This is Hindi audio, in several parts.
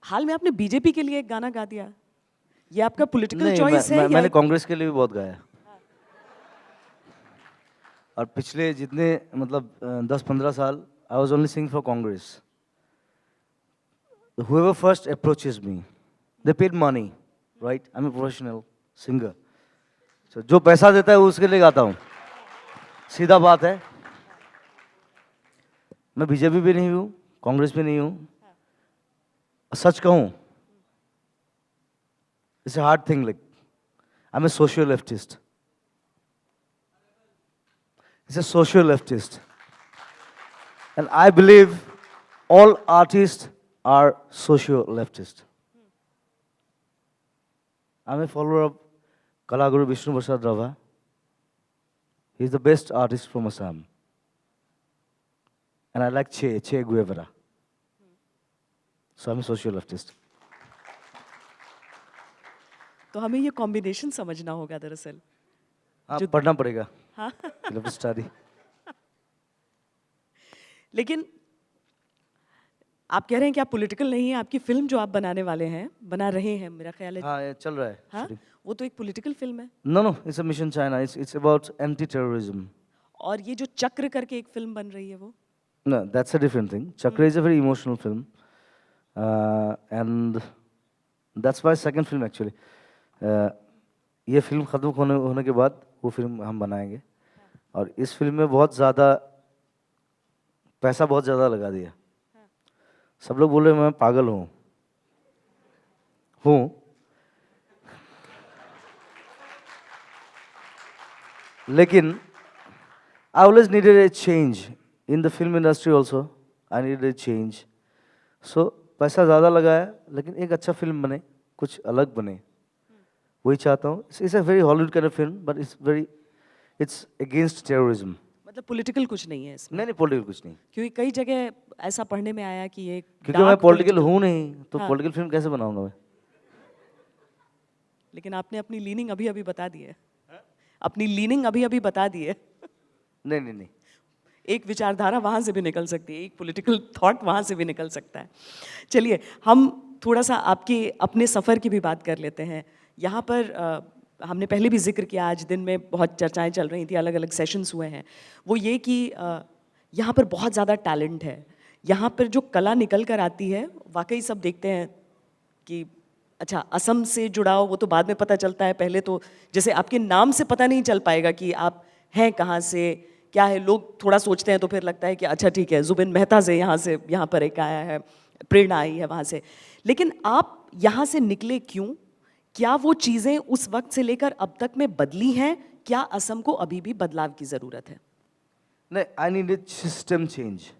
हाल में आपने बीजेपी के लिए एक गाना गा दिया, ये आपका पॉलिटिकल नहीं, चॉइस है या मैंने कांग्रेस के लिए भी बहुत गाया। और पिछले जितने मतलब 10-15 साल I was only sing for Congress. whoever first approaches me, they paid money, right? I'm a professional singer, so जो पैसा देता है उसके लिए गाता हूँ, सीधा बात है। मैं बीजेपी भी नहीं हूँ, कांग्रेस भी नहीं हूँ। सच कहूँ, it's a hard thing, like I'm a social leftist. It's a social leftist, and I believe all artists are social leftist. I'm a follower of Kalaguru Vishnu Prasad Rava. He's the best artist from Assam. And I like Che Guevara. So I'm a social leftist. तो हमें ये कॉम्बिनेशन समझना होगा दरअसल। हाँ, पढ़ना पड़ेगा। हाँ Love study. लेकिन आप कह रहे हैं कि आप पॉलिटिकल नहीं हैं, आपकी फिल्म जो आप बनाने वाले हैं, बना रहे हैं, मेरा ख्याल है। हाँ, ये चल रहा है। हाँ, वो तो एक पॉलिटिकल फिल्म है। No, it's a Mission China. It's about anti-terrorism. और ये जो चक्र करके एक फिल्म बन रही है वो? No, that's a different thing. Chakra is a very emotional film, and that's my second film actually. ये फिल्म ख़त्म होने के बाद वो फिल्म हम बनाएंगे, और इस फिल्म में बहुत ज़्यादा पैसा बहुत ज़्यादा लगा दिया। सब लोग बोले मैं पागल हूँ, लेकिन I always needed a change in the film industry also. I needed a change. So पैसा ज़्यादा लगाया, लेकिन एक अच्छा फिल्म बने, कुछ अलग बने, वही चाहता हूँ। It's a very Hollywood kind of film, but it's against terrorism. मतलब पॉलिटिकल कुछ नहीं है इसमें? नहीं, पॉलिटिकल कुछ नहीं। क्योंकि कई जगह ऐसा पढ़ने में आया कि ये क्योंकि मैं पॉलिटिकल हूँ नहीं, तो पॉलिटिकल फिल्म कैसे बनाऊंगा मैं? लेकिन आपने अपनी लीनिंग अभी अभी बता दी है। अपनी लीनिंग अभी अभी बता दी है। नहीं। एक विचारधारा वहाँ से भी निकल सकती है, एक पॉलिटिकल थॉट वहाँ से भी निकल सकता है। चलिए हम थोड़ा सा आपके अपने सफ़र की भी बात कर लेते हैं। यहाँ पर हमने पहले भी जिक्र किया, आज दिन में बहुत चर्चाएं चल रही थी, अलग अलग सेशंस हुए हैं। वो ये कि यहाँ पर बहुत ज़्यादा टैलेंट है, यहाँ पर जो कला निकल कर आती है, वाकई सब देखते हैं कि अच्छा असम से जुड़ाव वो तो बाद में पता चलता है, पहले तो जैसे आपके नाम से पता नहीं चल पाएगा कि आप हैं कहाँ से, क्या है। लोग थोड़ा सोचते हैं तो फिर लगता है कि अच्छा ठीक है, जुबिन मेहता से यहाँ पर एक आया है, प्रेरणा आई है वहाँ से। लेकिन आप यहाँ से निकले क्यों? क्या वो चीज़ें उस वक्त से लेकर अब तक में बदली हैं? क्या असम को अभी भी बदलाव की ज़रूरत है? नहीं, I need system change.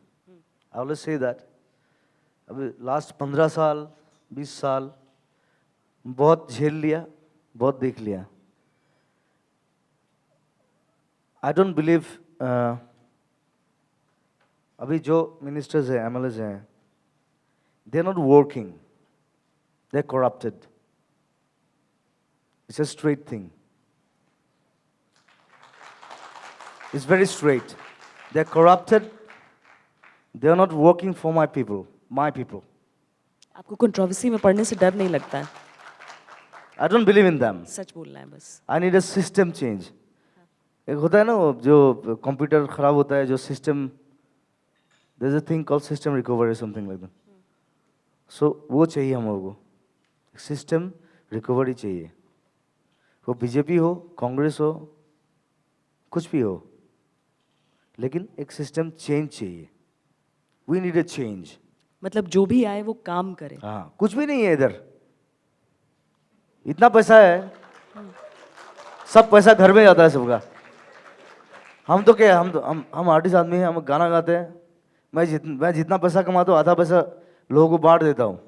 I always say that. अभी लास्ट 15 साल 20 साल बहुत झेल लिया, बहुत देख लिया। आई डोंट बिलीव अभी जो मिनिस्टर्स हैं, एमएलएज हैं, they are not working, they are corrupted. It's a straight thing, it's very straight. They are corrupted, they are not working for my people. आपको कंट्रोवर्सी में पढ़ने से डर नहीं लगता है? I don't believe in them. सच बोलना है बस। I need a system change. एक होता है ना वो जो कंप्यूटर खराब होता है, जो system, there's a thing called system recovery or something like that. So वो चाहिए हम लोगों को, सिस्टम रिकवरी चाहिए। वो बीजेपी हो, कांग्रेस हो, कुछ भी हो, लेकिन एक सिस्टम चेंज चाहिए। We need a change. मतलब जो भी आए वो काम करे। हाँ, कुछ भी नहीं है इधर। इतना पैसा है, सब पैसा घर में जाता है सबका। हम तो क्या, हम आर्टिस्ट आदमी हैं, हम गाना गाते हैं। मैं जितना पैसा कमाता हूँ, आधा पैसा लोगों को बांट देता हूँ।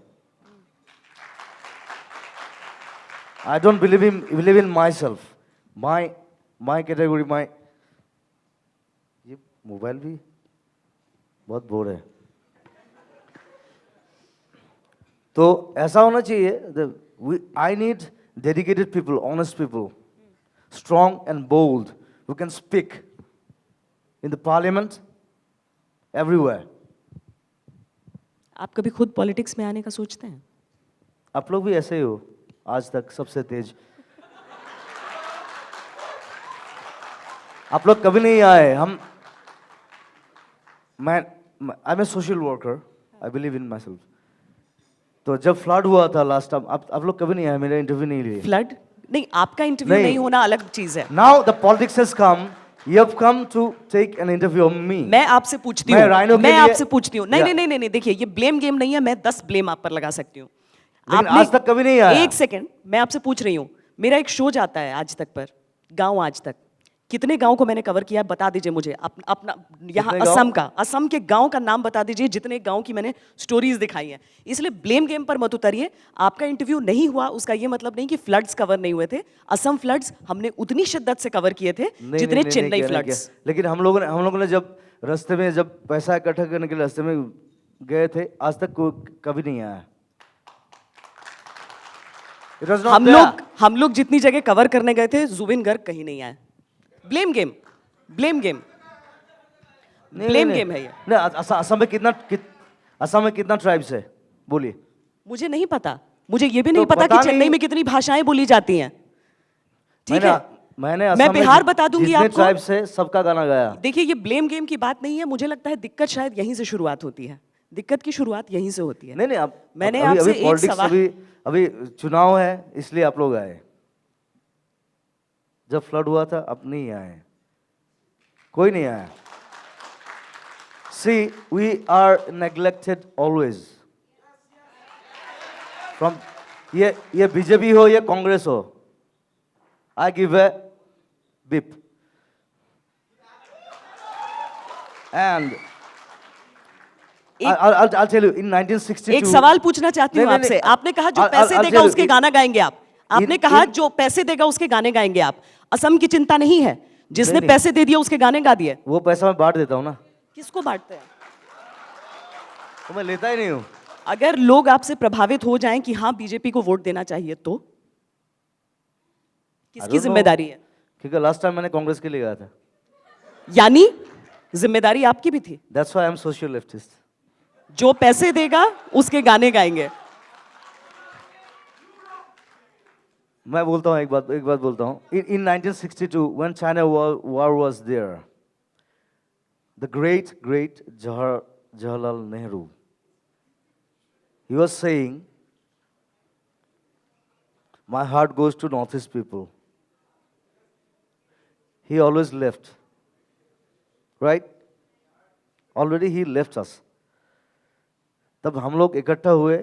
I don't believe in my self, my category, ये मोबाइल भी बहुत बोर है। तो ऐसा होना चाहिए। I need dedicated people, honest people, strong and bold, who can speak in the parliament, everywhere. आप कभी खुद पॉलिटिक्स में आने का सोचते हैं? आप लोग भी ऐसे ही हो आज तक सबसे तेज। आप लोग कभी नहीं आए। मैं I am a social worker, I believe in myself. तो जब फ्लड हुआ था लास्ट टाइम, आप लोग कभी नहीं आए, मेरा इंटरव्यू नहीं लिए। फ्लड नहीं, आपका इंटरव्यू नहीं। नहीं होना अलग चीज है। Now the politics has come, you have come to take an interview of me. मैं आपसे पूछती मैं हूँ, राइनो के मैं लिए- आपसे पूछती हूँ, नहीं Yeah. नहीं नहीं नहीं, देखिए ये ब्लेम गेम नहीं है, मैं 10 ब्लेम आप पर लगा सकती हूँ। लेकिन आज तक कभी नहीं आया। एक सेकंड, मैं आपसे पूछ रही हूँ, मेरा एक शो जाता है आज तक पर, गांव आज तक, कितने गांव को मैंने कवर किया है बता दीजिए मुझे। अपना यहाँ कितने गांव? असम का, असम के गांव का नाम बता दीजिए जितने गांव की मैंने स्टोरीज दिखाई हैं। इसलिए ब्लेम गेम पर मत उतरिए। आपका इंटरव्यू नहीं हुआ उसका ये मतलब नहीं कि फ्लड्स कवर नहीं हुए थे। असम फ्लड्स हमने उतनी शिद्दत से कवर किए थे नहीं, जितने नहीं, नहीं, चेन्नई नहीं किया, नहीं फ्लड्स। किया। लेकिन हम लोगों ने जब रास्ते में जब पैसा इकट्ठा करने के लिए रास्ते में गए थे, आज तक कोई कभी नहीं आया। It was not there. हम लोग जितनी जगह कवर करने गए थे, जुबिन गर्ग कहीं नहीं आए। Blame game, blame game, blame game है ये। नहीं, असम में कितना ट्राइब्स है बोलिए। मुझे नहीं पता, मुझे ये भी नहीं तो पता पता कि चेन्नई नहीं। में कितनी भाषाएं बोली जाती हैं। ठीक है, मैंने मैं बिहार बता दूंगी जितने आपको। ट्राइब्स है सबका गाना गाया। देखिए ये ब्लेम गेम की बात नहीं है, मुझे लगता है दिक्कत शायद यहीं से शुरुआत होती है। दिक्कत की शुरुआत यहीं से होती है। नहीं नहीं, मैंने अभी आपसे अभी एक पॉलिटिक्स सवाल, अभी चुनाव है इसलिए आप लोग आए। जब फ्लड हुआ था अब नहीं आए, कोई नहीं आया। See, we are neglected always. From ये बीजेपी हो या कांग्रेस हो, I give a beep. And I'll tell you, in 1962. एक सवाल पूछना चाहती हूँ नहीं, नहीं, आपसे। नहीं, आपने कहा जो I'll पैसे tell देगा you, उसके गाना गाएंगे आप। आपने in- कहा in- जो पैसे देगा उसके गाने गाएंगे आप। असम की चिंता नहीं है, जिसने नहीं। पैसे दे दिया उसके गाने गा दिए। वो पैसा मैं बांट देता हूँ ना, किसको बांटते हैं? तो मैं लेता ही नहीं हूँ। अगर लोग आपसे प्रभावित हो जाएं कि हाँ बीजेपी को वोट देना चाहिए तो I किसकी don't know. जिम्मेदारी है? क्योंकि लास्ट टाइम मैंने कांग्रेस के लिए गया था। यानी जिम्मेदारी आपकी भी थी। That's why I'm social leftist. जो पैसे देगा उसके गाने गाएंगे। मैं बोलता हूँ एक बात बोलता हूँ। In 1962, when China war was there, the great Jawaharlal Nehru, he was saying, my heart goes to Northeast people. He always left, right? Already he left us. तब हम लोग इकट्ठा हुए,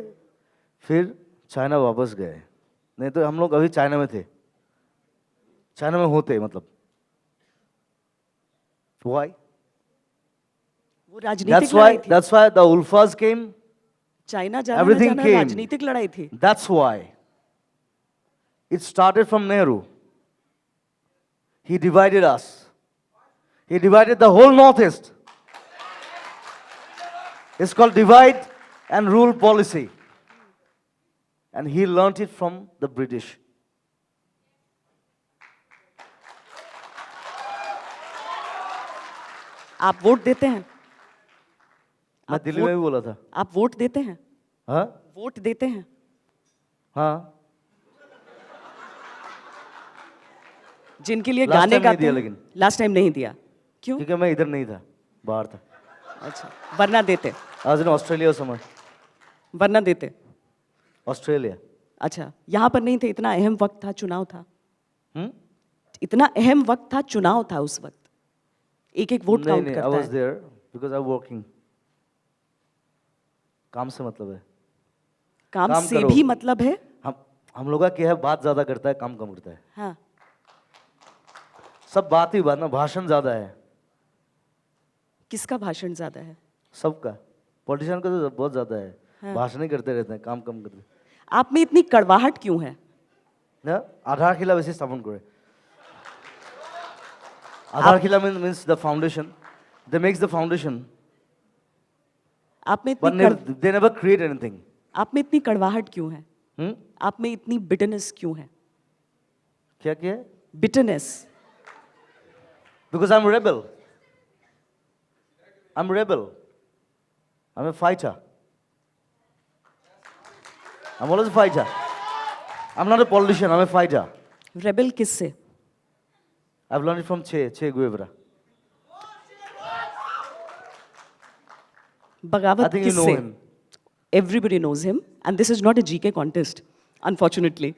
फिर चाइना वापस गए। नहीं तो हम लोग अभी चाइना में थे, चाइना में होते मतलब। Why? वो राजनीतिक लड़ाई थी। That's why the Ulfas came. China जाना न Everything जाना came. राजनीतिक लड़ाई थी। That's why. It started from Nehru. He divided us. He divided the whole Northeast. It's called divide and rule policy. And he learnt it from the British. आप वोट देते हैं? मैं दिल्ली में भी बोला था। आप वोट देते हैं? हाँ वोट देते हैं? हाँ। जिनके लिए Last गाने time नहीं गाते दिया हैं? लेकिन। लास्ट टाइम नहीं दिया। क्यों? क्योंकि मैं इधर नहीं था, बाहर था। अच्छा, वरना देते। आज इन ऑस्ट्रेलिया समय। वरना देते। ऑस्ट्रेलिया। अच्छा, यहाँ पर नहीं थे, इतना अहम वक्त था, चुनाव था। हम्म? इतना अहम वक्त था, चुनाव था उस वक्त। एक एक वोट नहीं काउंट नहीं, I करता was है। there because I'm working. काम से मतलब है। काम काम से करो। भी मतलब है। हम लोग का क्या है, बात ज्यादा करता है, काम कम करता है। हाँ, सब बात ही बात ना, भाषण ज्यादा है किसका भाषण ज्यादा है? सबका। पॉलिटिशियन का तो बहुत ज्यादा है, हाँ। भाषण ही करते रहते हैं, काम कम करते हैं। आप में इतनी कड़वाहट क्यों है? ना आधारशिला বেশি স্থাপন করে। आधारशिला means the foundation. They makes the foundation, आप में but they never create anything. आप में इतनी कड़वाहट क्यों है? हम्म? आप में इतनी बिटरनेस क्यों है? क्या क्या है? Bitterness. Because I'm rebel. I'm a fighter. I'm always a fighter. I'm not a politician, I'm a fighter. Rebel किससे? I've learned it from Che Guevara. I बगावत think you know किससे? him. Everybody knows him, and this is not a GK contest, unfortunately.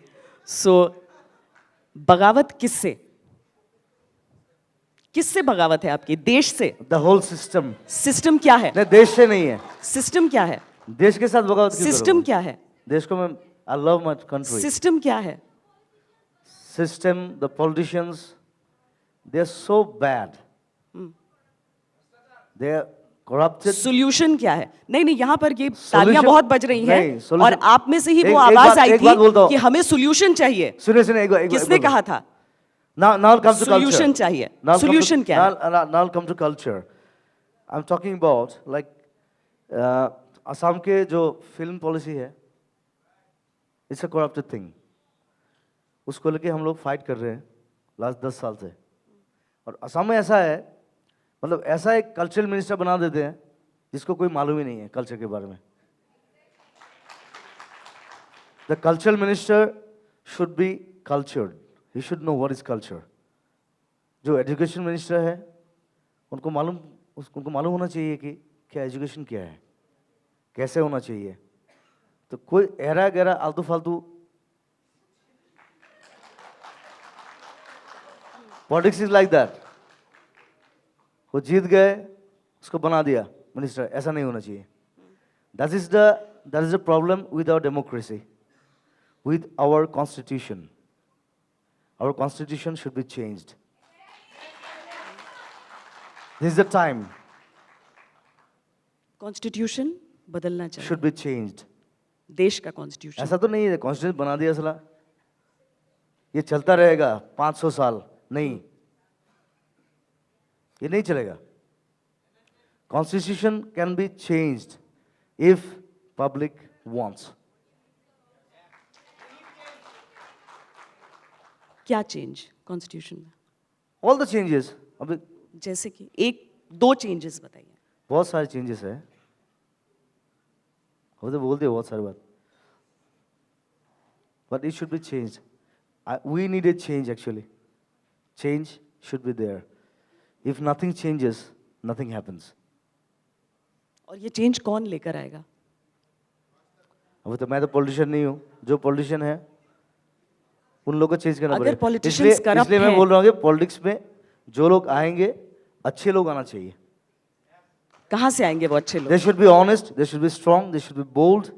So, बगावत किससे? किससे बगावत है आपकी? देश से? The whole system. सिस्टम क्या है? नहीं, देश से नहीं है. सिस्टम क्या है? देश के साथ बगावत क्यों सिस्टम करोगे? क्या है? देश को मैं I love my country. System क्या है? System, the politicians, they're so bad. They're corrupted. Solution क्या है? नहीं, यहाँ पर ये तालियां बहुत बज रही नहीं, हैं solution- और आप में से ही वो एक आवाज बात- आई एक बात बोलता थी हूं। कि हमें सोल्यूशन चाहिए। सुनिए एक बार किसने कहा था? Now I'll come to culture. Solution चाहिए. Now I'll come Solution to- क्या है? now I'll come to culture. I'm talking about like Assam के जो फिल्म पॉलिसी है, it's a corrupted thing. उसको लेके हम लोग फाइट कर रहे हैं लास्ट 10 साल से. और असम में ऐसा है, मतलब ऐसा एक कल्चरल मिनिस्टर बना देते हैं जिसको कोई मालूम ही नहीं है कल्चर के बारे में. The cultural minister should be cultured. He should know what is culture. जो एजुकेशन मिनिस्टर है उनको मालूम होना चाहिए कि क्या एजुकेशन क्या है, कैसे होना चाहिए. तो कोई ऐरा गहरा आलतू फालतू पॉलिटिक्स इज लाइक दैट. वो जीत गए, उसको बना दिया मिनिस्टर. ऐसा नहीं होना चाहिए. That is the problem with our democracy, with our constitution. Our constitution should be changed. This is the time. Constitution बदलना चाहिए. Should be changed. देश का कॉन्स्टिट्यूशन. ऐसा तो नहीं है कॉन्स्टिट्यूशन बना दिया सला ये चलता रहेगा 500 साल. नहीं, ये नहीं चलेगा. Constitution can be changed if public wants. क्या चेंज कॉन्स्टिट्यूशन में? All the changes. अभी जैसे कि एक दो चेंजेस बताइए. बहुत सारे चेंजेस है. हम तो बोलते हैं बहुत सारी बात. But it should be changed. We need a change actually. Change should be there. If nothing changes, nothing happens. और ये चेंज कौन लेकर आएगा? अब तो मैं तो पॉलिटिशियन नहीं हूँ. जो पॉलिटिशियन है उन लोगों को चेंज करना अगर पड़ेगा. politicians corrupt इसलिए मैं हैं- बोल रहा हूँ कि पॉलिटिक्स में जो लोग आएंगे अच्छे लोग आना चाहिए. कहाँ से आएंगे वो अच्छे लोग? They should be honest, they should be strong, they should be bold,